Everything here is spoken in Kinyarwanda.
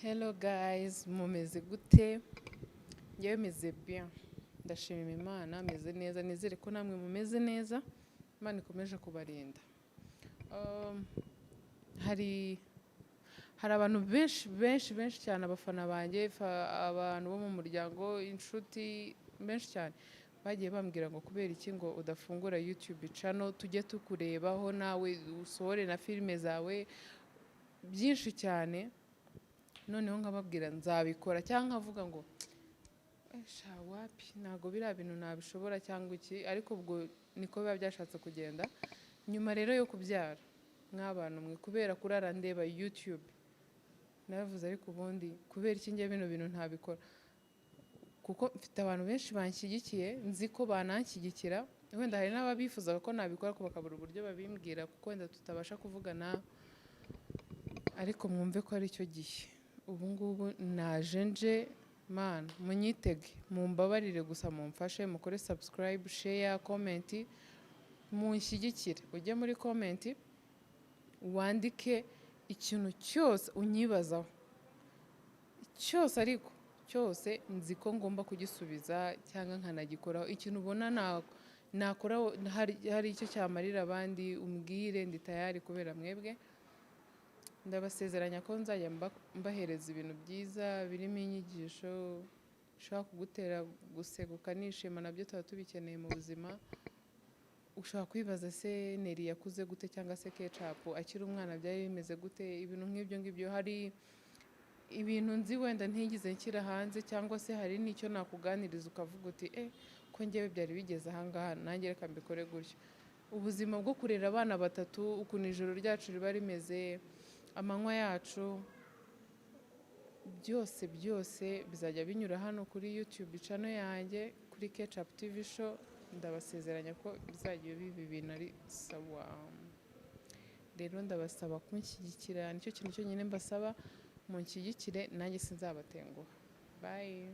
Hello guys, mumeze gute? Ngewe meze bien. Ndashimira Imana, meze neza, nizere ko namwe mumeze neza. Imana ikomeje kubarinda. Hari abantu benshi cyane abafana banjye, abantu bo mu muryango, inshuti benshi cyane bagiye bambwira ngo kubera iki ngo udafungura YouTube channel tujye tukurebaho nawe usohore na filime zawe byinshi cyane. Noneho nkababwira nzabikora cyangwa nkavuga ngo sha wapi ntago biriya bintu nabishobora cyangwa iki, ariko ubwo niko biba byashatse kugenda. Nyuma rero yo kubyara nk'abantu mwe kubera kurara ndeba YouTube naravuze ariko ubundi kubera iki ngiye bino bintu ntabikora, kuko mfite abantu benshi banshyigikiye, nzi ko bananshyigikira, wenda hari n'ababifuzaga ko nabikora ko bakabura uburyo babimbwira kuko wenda tutabasha kuvugana, ariko mwumve ko ari cyo gihe. Ubu ngubu naje nje, man munyitege, mumbabarire gusa mumfashe, mukore subscribe, share, comment, munshyigikire. Ujye muri comment wandike ikintu cyose unyibazaho, cyose ariko cyose nzi ko ngomba kugisubiza cyangwa nkanagikoraho. Ikintu ubona nakora hari icyo cyamarira abandi umbwire, ndi tayari kubera mwebwe. Ndabasezeranya ko nzajya mbahereza ibintu byiza birimo inyigisho ushobora kugutera guseka ukanishima, nabyo tuba tubikeneye mu buzima. Ushobora kwibaza se Neri yakuze gute cyangwa se KECAPU akiri umwana byari bimeze gute, ibintu nk'ibyo ngibyo. Hari ibintu nzi wenda ntigize nshyira hanze, cyangwa se hari n'icyo nakuganiriza ukavuga uti ko ngewe byari bigeze ahangaha nanjye reka mbikore gutyo. Ubuzima bwo kurera abana batatu, ukuntu ijoro ryacu riba rimeze, amanywa yacu, byose bizajya binyura hano kuri YouTube channel yanjye, kuri KECAPU TV show. Ndabasezeranya ko bizajya biba ibintu ari sawa. Rero ndabasaba kunshyigikira, nicyo kintu cyonyine mbasaba, munshyigikire nanjye sinzabatenguha. Bye.